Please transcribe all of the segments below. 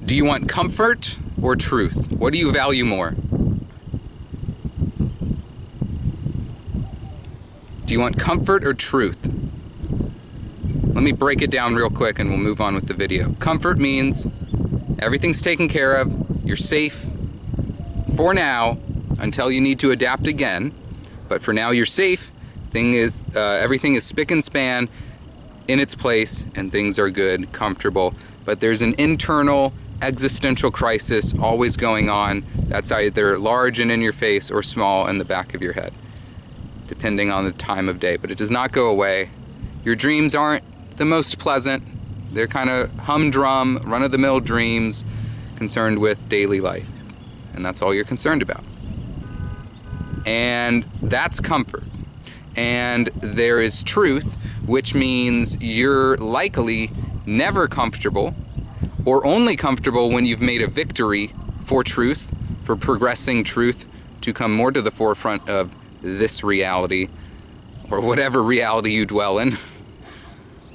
Do you want comfort or truth? What do you value more? Do you want comfort or truth? Let me break it down real quick and we'll move on with the video. Comfort means everything's taken care of, you're safe for now until you need to adapt again, but for now you're safe. Everything is spick and span in its place and things are good, comfortable, but there's an internal existential crisis always going on that's either large and in your face or small in the back of your head, depending on the time of day, but it does not go away. Your dreams aren't the most pleasant. They're kind of humdrum, run-of-the-mill dreams concerned with daily life, and that's all you're concerned about. And that's comfort. And there is truth, which means you're likely never comfortable, or only comfortable when you've made a victory for truth, for progressing truth to come more to the forefront of this reality, or whatever reality you dwell in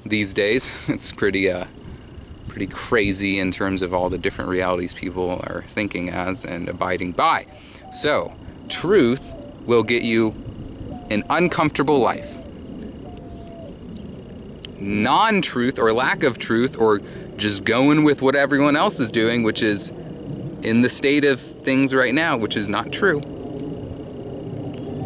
these days. It's pretty crazy in terms of all the different realities people are thinking as and abiding by. So, truth will get you an uncomfortable life. Non-truth or lack of truth or just going with what everyone else is doing, which is in the state of things right now, which is not true,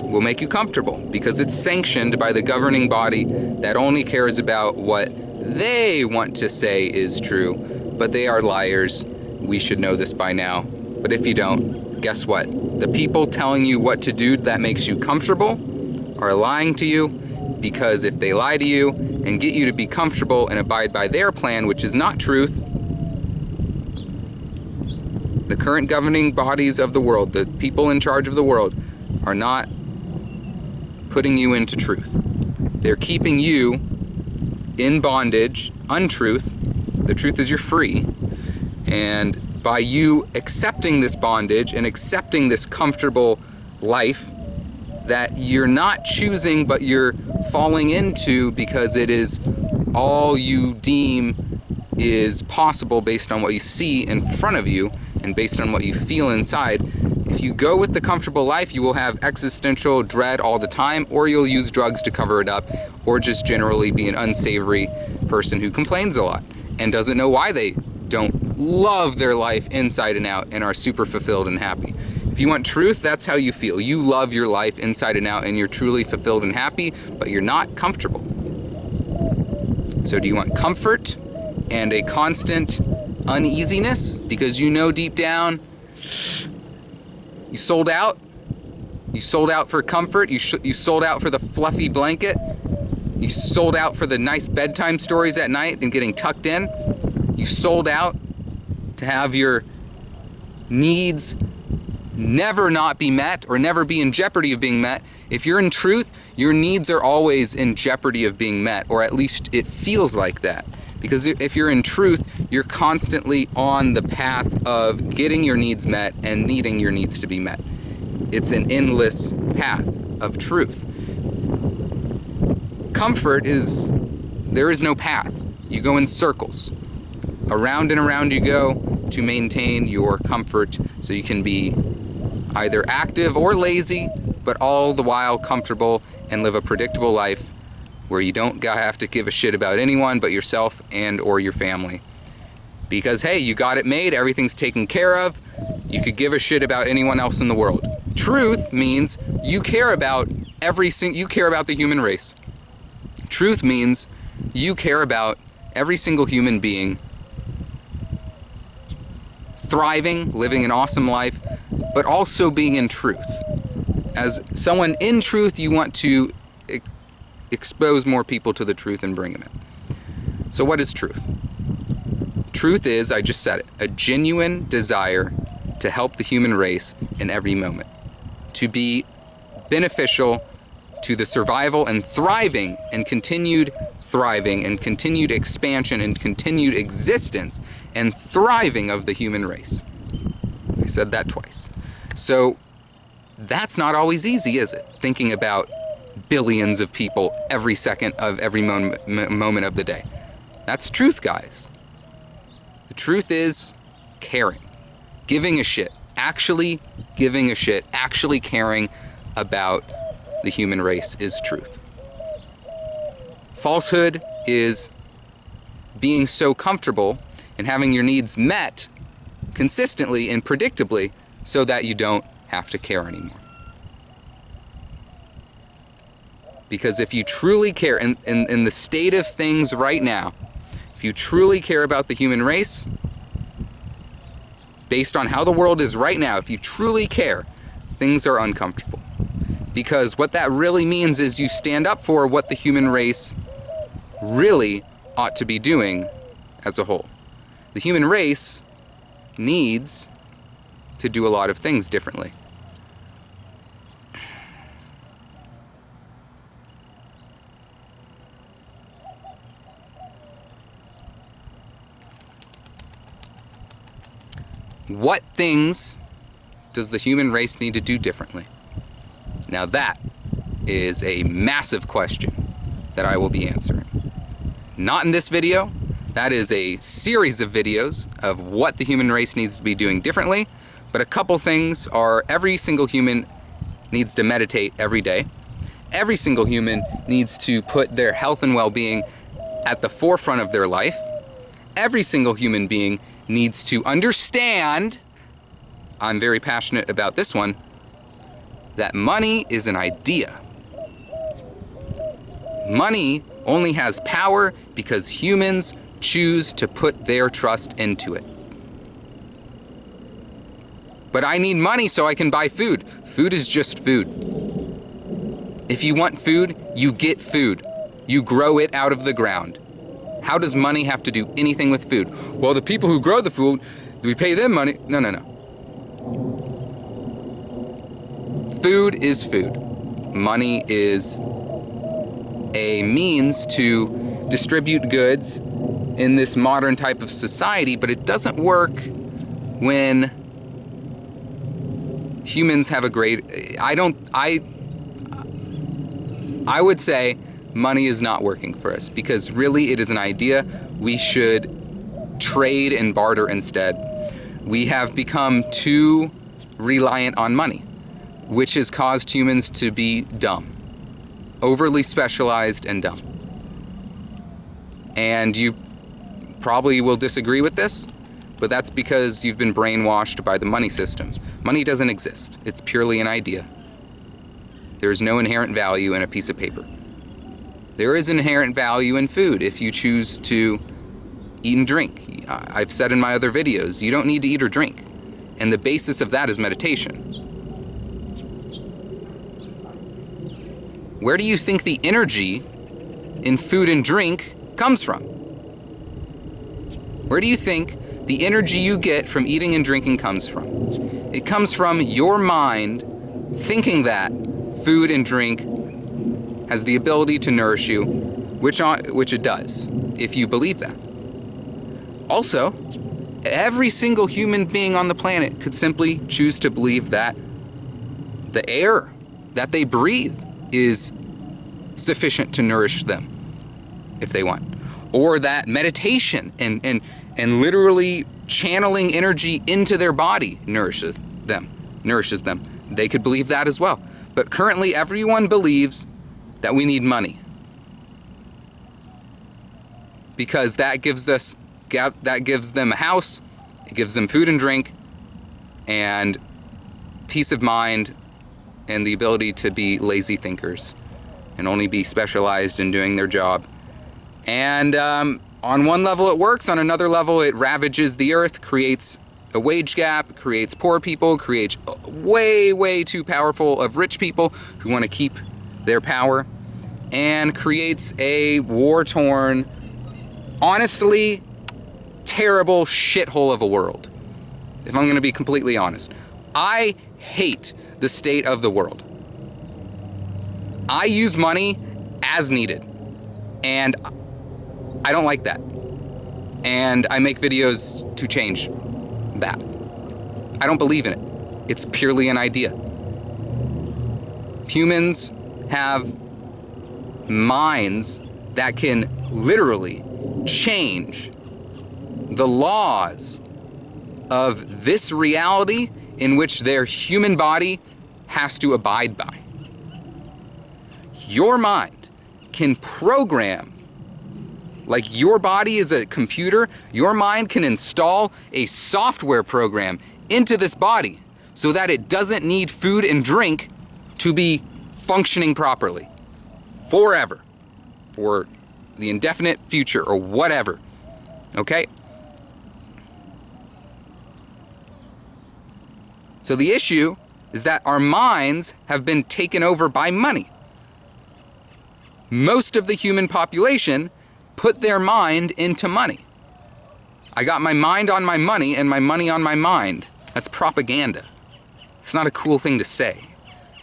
will make you comfortable because it's sanctioned by the governing body that only cares about what they want to say is true, but they are liars. We should know this by now. But if you don't, guess what? The people telling you what to do that makes you comfortable are lying to you, because if they lie to you and get you to be comfortable and abide by their plan, which is not truth, the current governing bodies of the world, the people in charge of the world, are not putting you into truth. They're keeping you in bondage, untruth. The truth is you're free. And by you accepting this bondage and accepting this comfortable life that you're not choosing but you're falling into because it is all you deem is possible based on what you see in front of you and based on what you feel inside. If you go with the comfortable life, you will have existential dread all the time, or you'll use drugs to cover it up, or just generally be an unsavory person who complains a lot and doesn't know why they don't love their life inside and out and are super fulfilled and happy. If you want truth, that's how you feel. You love your life inside and out and you're truly fulfilled and happy, but you're not comfortable. So do you want comfort and a constant uneasiness because you know deep down you sold out? You sold out for comfort, you sold out for the fluffy blanket, you sold out for the nice bedtime stories at night and getting tucked in, you sold out to have your needs never not be met or never be in jeopardy of being met. If you're in truth, your needs are always in jeopardy of being met, or at least it feels like that. Because if you're in truth, you're constantly on the path of getting your needs met and needing your needs to be met. It's an endless path of truth. Comfort is, there is no path. You go in circles. Around and around you go to maintain your comfort so you can be either active or lazy, but all the while comfortable and live a predictable life where you don't have to give a shit about anyone but yourself and or your family. Because hey, you got it made, everything's taken care of, you could give a shit about anyone else in the world. Truth means you care about you care about the human race. Truth means you care about every single human being thriving, living an awesome life, but also being in truth. As someone in truth, you want to expose more people to the truth and bring them in. So what is truth? Truth is, I just said it, a genuine desire to help the human race in every moment, to be beneficial to the survival and thriving and continued expansion and continued existence and thriving of the human race. I said that twice. So that's not always easy, is it? Thinking about billions of people every second of every moment of the day. That's truth, guys. The truth is caring, giving a shit, actually giving a shit, actually caring about the human race is truth. Falsehood is being so comfortable and having your needs met consistently and predictably so that you don't have to care anymore. Because if you truly care, in the state of things right now, if you truly care about the human race, based on how the world is right now, if you truly care, things are uncomfortable. Because what that really means is you stand up for what the human race really ought to be doing as a whole. The human race needs to do a lot of things differently. What things does the human race need to do differently? Now that is a massive question that I will be answering. Not in this video. That is a series of videos of what the human race needs to be doing differently. But a couple things are: every single human needs to meditate every day. Every single human needs to put their health and well-being at the forefront of their life. Every single human being needs to understand, I'm very passionate about this one, that money is an idea. Money only has power because humans choose to put their trust into it. But I need money so I can buy food. Food is just food. If you want food, you get food. You grow it out of the ground. How does money have to do anything with food? Well, the people who grow the food, we pay them money. No, no, no. Food is food. Money is a means to distribute goods in this modern type of society, but it doesn't work when humans have a great... I would say money is not working for us, because really it is an idea. We should trade and barter instead. We have become too reliant on money, which has caused humans to be dumb, overly specialized and dumb. And you probably will disagree with this, but that's because you've been brainwashed by the money system. Money doesn't exist. It's purely an idea. There's no inherent value in a piece of paper. There is inherent value in food if you choose to eat and drink. I've said in my other videos, you don't need to eat or drink. And the basis of that is meditation. Where do you think the energy in food and drink comes from? Where do you think the energy you get from eating and drinking comes from? It comes from your mind thinking that food and drink has the ability to nourish you, which it does, if you believe that. Also, every single human being on the planet could simply choose to believe that the air that they breathe is sufficient to nourish them, if they want. Or that meditation and literally channeling energy into their body nourishes them. They could believe that as well. But currently everyone believes that we need money, because that gives them a house, it gives them food and drink, and peace of mind, and the ability to be lazy thinkers and only be specialized in doing their job. And on one level it works, on another level it ravages the earth, creates a wage gap, creates poor people, creates way too powerful of rich people who want to keep their power, and creates a war-torn, honestly terrible shithole of a world. If I'm going to be completely honest, I hate the state of the world. I use money as needed, and I don't like that. And I make videos to change that. I don't believe in it. It's purely an idea. Humans have minds that can literally change the laws of this reality in which their human body has to abide by. Your mind can program, like your body is a computer, your mind can install a software program into this body so that it doesn't need food and drink to be functioning properly forever, for the indefinite future or whatever. Okay? So the issue is that our minds have been taken over by money. Most of the human population put their mind into money. I got my mind on my money and my money on my mind. That's propaganda. It's not a cool thing to say.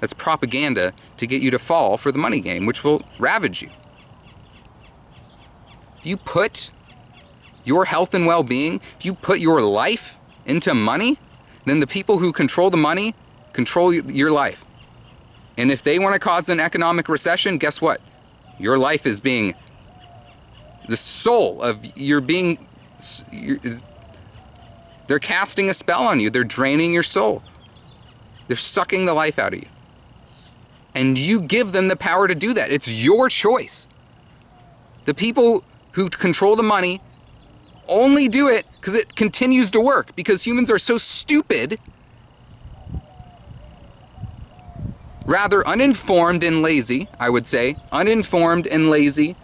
That's propaganda to get you to fall for the money game, which will ravage you. If you put your health and well-being, if you put your life into money, then the people who control the money control your life. And if they want to cause an economic recession, guess what? Your life is being, the soul of your being, they're casting a spell on you. They're draining your soul. They're sucking the life out of you. And you give them the power to do that. It's your choice. The people who control the money only do it because it continues to work, because humans are so stupid, rather uninformed and lazy, I would say, uninformed and lazy,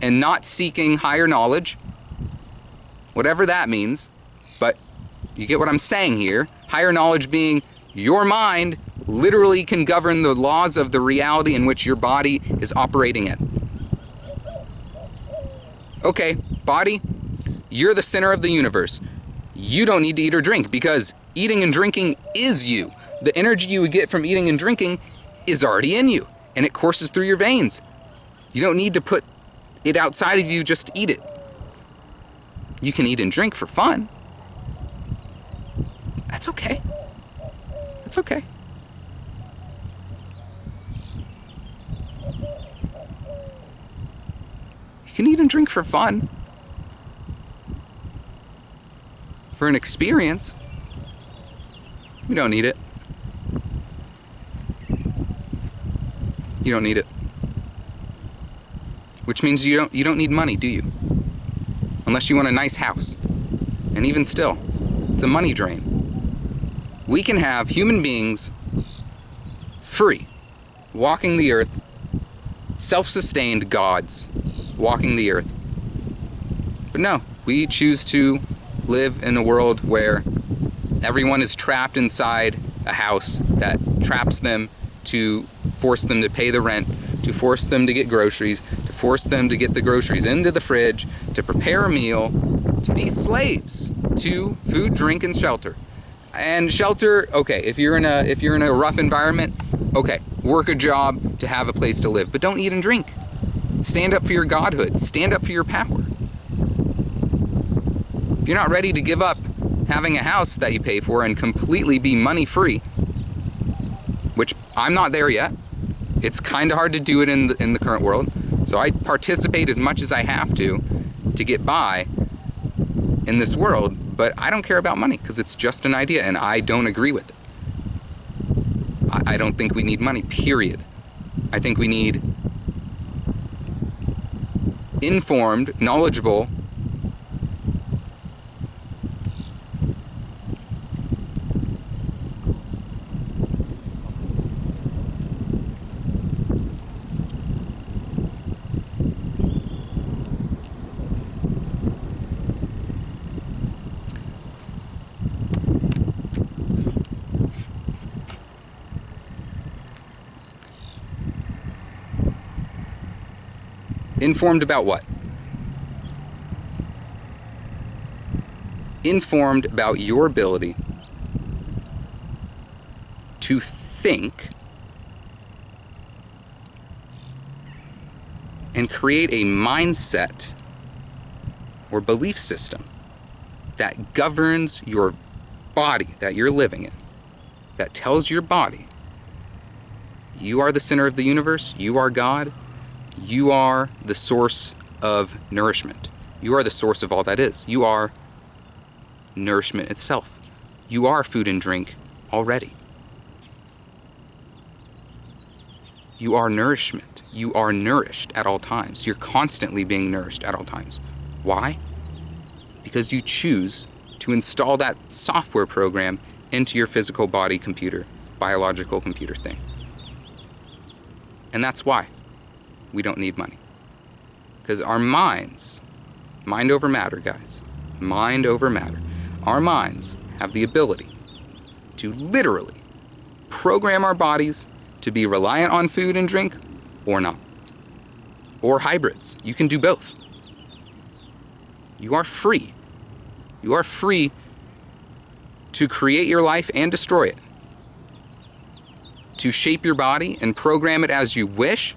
and not seeking higher knowledge, whatever that means, but you get what I'm saying here. Higher knowledge being your mind literally can govern the laws of the reality in which your body is operating in. Okay, body, you're the center of the universe. You don't need to eat or drink because eating and drinking is you. The energy you would get from eating and drinking is already in you, and it courses through your veins. You don't need to put it outside of you just to eat it. You can eat and drink for fun. That's okay. That's okay. You can eat and drink for fun. For an experience. You don't need it. You don't need it. Which means you don't need money, do you? Unless you want a nice house. And even still, it's a money drain. We can have human beings free, walking the earth, self-sustained gods walking the earth. But no, we choose to live in a world where everyone is trapped inside a house that traps them, to force them to pay the rent, to force them to get groceries, to force them to get the groceries into the fridge, to prepare a meal, to be slaves to food, drink, and shelter. And shelter, okay, if you're in a rough environment, okay, work a job to have a place to live, but don't eat and drink. Stand up for your godhood. Stand up for your power. If you're not ready to give up having a house that you pay for and completely be money free, which I'm not there yet. It's kind of hard to do it in the current world. So I participate as much as I have to get by in this world, but I don't care about money because it's just an idea and I don't agree with it. I don't think we need money, period. I think we need informed, knowledgeable, informed about what? Informed about your ability to think and create a mindset or belief system that governs your body that you're living in, that tells your body, you are the center of the universe, you are God, you are the source of nourishment. You are the source of all that is. You are nourishment itself. You are food and drink already. You are nourishment. You are nourished at all times. You're constantly being nourished at all times. Why? Because you choose to install that software program into your physical body computer, biological computer thing. And that's why we don't need money. Because our minds, mind over matter, guys, mind over matter, our minds have the ability to literally program our bodies to be reliant on food and drink or not. Or hybrids. You can do both. You are free. You are free to create your life and destroy it. To shape your body and program it as you wish,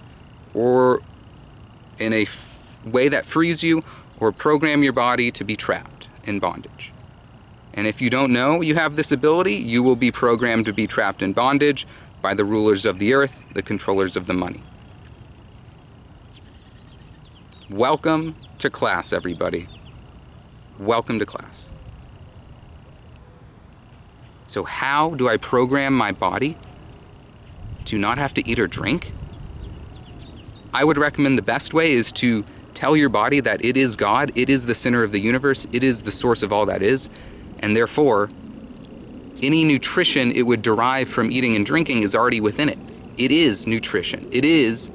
or in a way that frees you, or program your body to be trapped in bondage. And if you don't know you have this ability, you will be programmed to be trapped in bondage by the rulers of the earth, the controllers of the money. Welcome to class, everybody. Welcome to class. So how do I program my body to not have to eat or drink? I would recommend the best way is to tell your body that it is God, it is the center of the universe, it is the source of all that is, and therefore, any nutrition it would derive from eating and drinking is already within it. It is nutrition. It is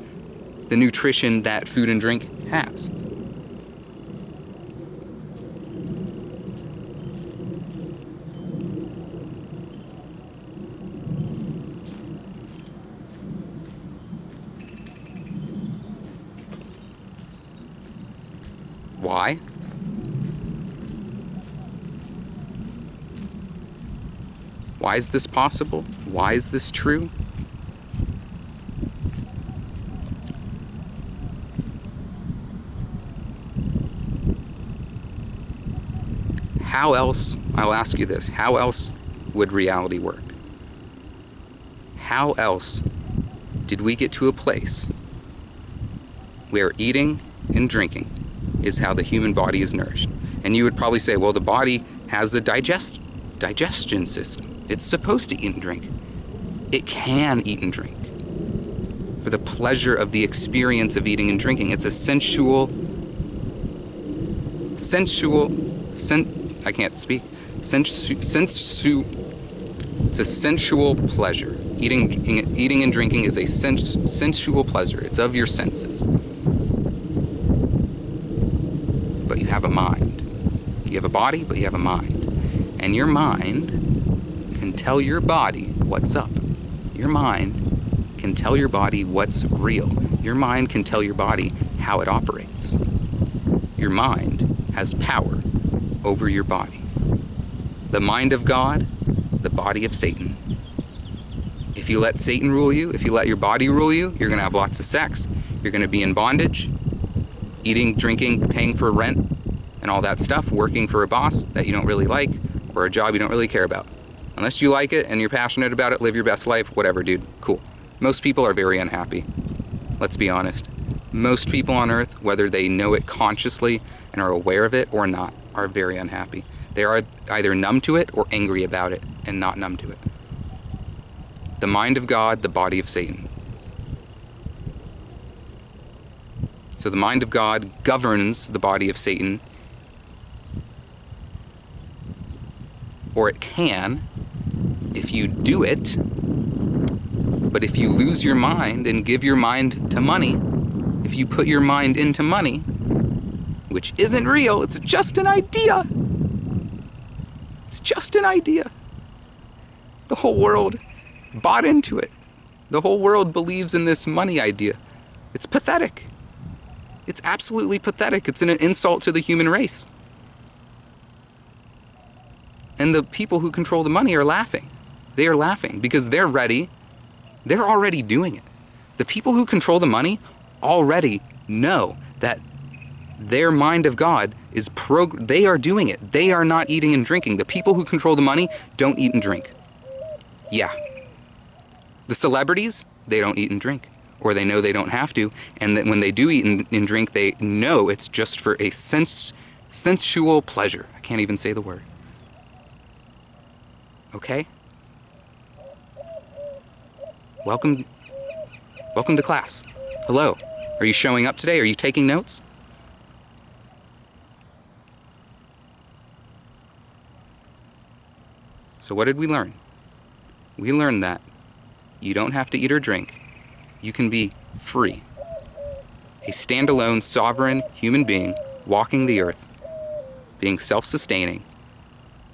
the nutrition that food and drink has. Why? Why is this possible? Why is this true? How else, I'll ask you this, how else would reality work? How else did we get to a place where eating and drinking is how the human body is nourished? And you would probably say, well, the body has a digestion system. It's supposed to eat and drink. It can eat and drink for the pleasure of the experience of eating and drinking. It's a I can't speak. It's a sensual pleasure. Eating and drinking is a sensual pleasure. It's of your senses. But you have a mind. You have a body, but you have a mind. And your mind can tell your body what's up. Your mind can tell your body what's real. Your mind can tell your body how it operates. Your mind has power over your body. The mind of God, the body of Satan. If you let Satan rule you, if you let your body rule you, you're going to have lots of sex. You're going to be in bondage, eating, drinking, paying for rent, and all that stuff, working for a boss that you don't really like, or a job you don't really care about. Unless you like it and you're passionate about it, live your best life, whatever, dude. Cool. Most people are very unhappy. Let's be honest. Most people on earth, whether they know it consciously and are aware of it or not, are very unhappy. They are either numb to it or angry about it and not numb to it. The mind of God, the body of Satan. So the mind of God governs the body of Satan, or it can, if you do it. But if you lose your mind and give your mind to money, if you put your mind into money, which isn't real, it's just an idea. It's just an idea. The whole world bought into it. The whole world believes in this money idea. It's pathetic. It's absolutely pathetic. It's an insult to the human race. And the people who control the money are laughing. They are laughing because they're ready. They're already doing it. The people who control the money already know that their mind of God is they are doing it. They are not eating and drinking. The people who control the money don't eat and drink. Yeah. The celebrities, they don't eat and drink. Or they know they don't have to. And that when they do eat and drink, they know it's just for a sensual pleasure. I can't even say the word. Okay? Welcome to class. Hello. Are you showing up today? Are you taking notes? So what did we learn? We learned that you don't have to eat or drink. You can be free. A standalone, sovereign human being walking the earth, being self-sustaining,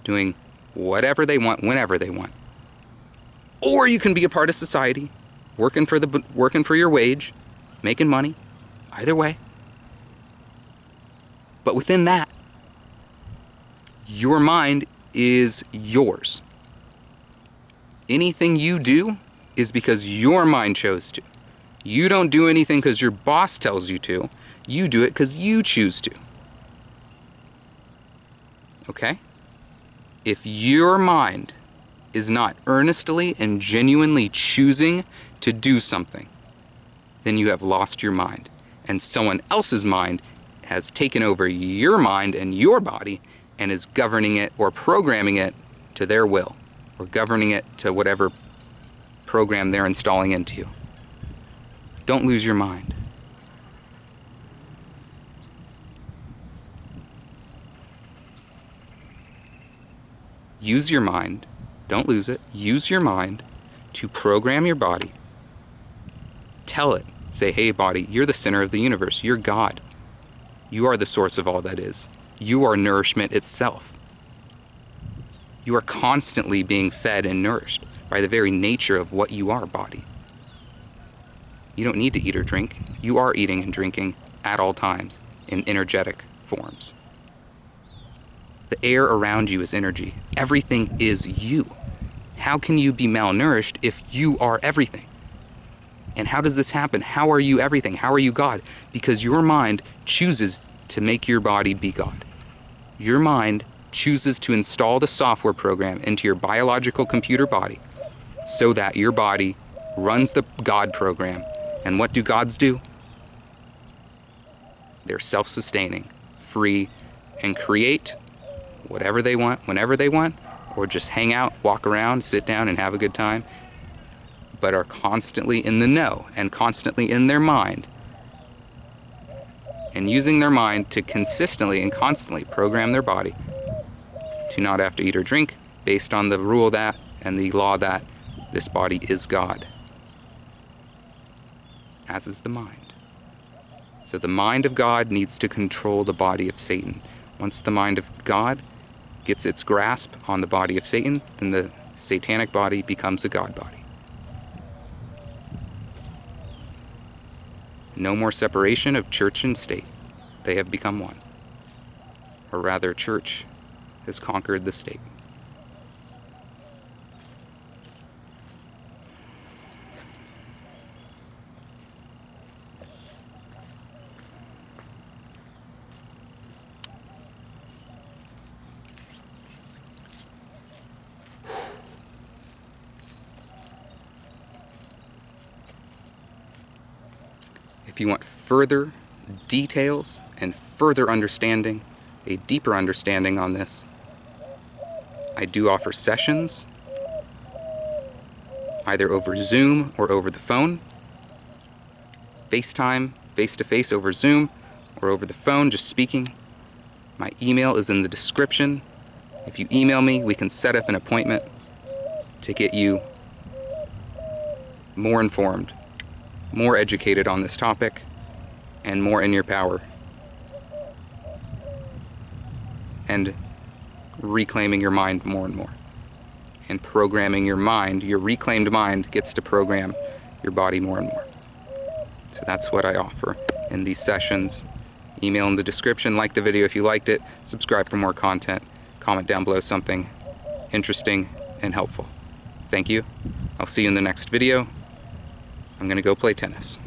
doing whatever they want, whenever they want. Or you can be a part of society, working for your wage, making money, either way. But within that, your mind is yours. Anything you do is because your mind chose to. You don't do anything because your boss tells you to. You do it because you choose to. Okay? If your mind is not earnestly and genuinely choosing to do something, then you have lost your mind. And someone else's mind has taken over your mind and your body and is governing it or programming it to their will, or governing it to whatever program they're installing into you. Don't lose your mind. Use your mind. Don't lose it. Use your mind to program your body. Tell it. Say, hey, body, you're the center of the universe. You're God. You are the source of all that is. You are nourishment itself. You are constantly being fed and nourished by the very nature of what you are, body. You don't need to eat or drink. You are eating and drinking at all times in energetic forms. The air around you is energy. Everything is you. How can you be malnourished if you are everything? And how does this happen? How are you everything? How are you God? Because your mind chooses to make your body be God. Your mind chooses to install the software program into your biological computer body so that your body runs the God program. And what do gods do? They're self-sustaining, free, and create whatever they want, whenever they want, or just hang out, walk around, sit down, and have a good time, but are constantly in the know and constantly in their mind and using their mind to consistently and constantly program their body to not have to eat or drink based on the rule that and the law that this body is God, as is the mind. So the mind of God needs to control the body of Satan. Once the mind of God gets its grasp on the body of Satan, then the satanic body becomes a God body. No more separation of church and state. They have become one. Or rather, church has conquered the state. If you want further details and further understanding, a deeper understanding on this, I do offer sessions, either over Zoom or over the phone, FaceTime, face-to-face over Zoom, or over the phone, just speaking. My email is in the description. If you email me, we can set up an appointment to get you more informed, more educated on this topic, and more in your power, and reclaiming your mind more and more, and programming your mind. Your reclaimed mind gets to program your body more and more. So that's what I offer in these sessions. Email in the description, like the video if you liked it, subscribe for more content, comment down below something interesting and helpful. Thank you. I'll see you in the next video. I'm gonna go play tennis.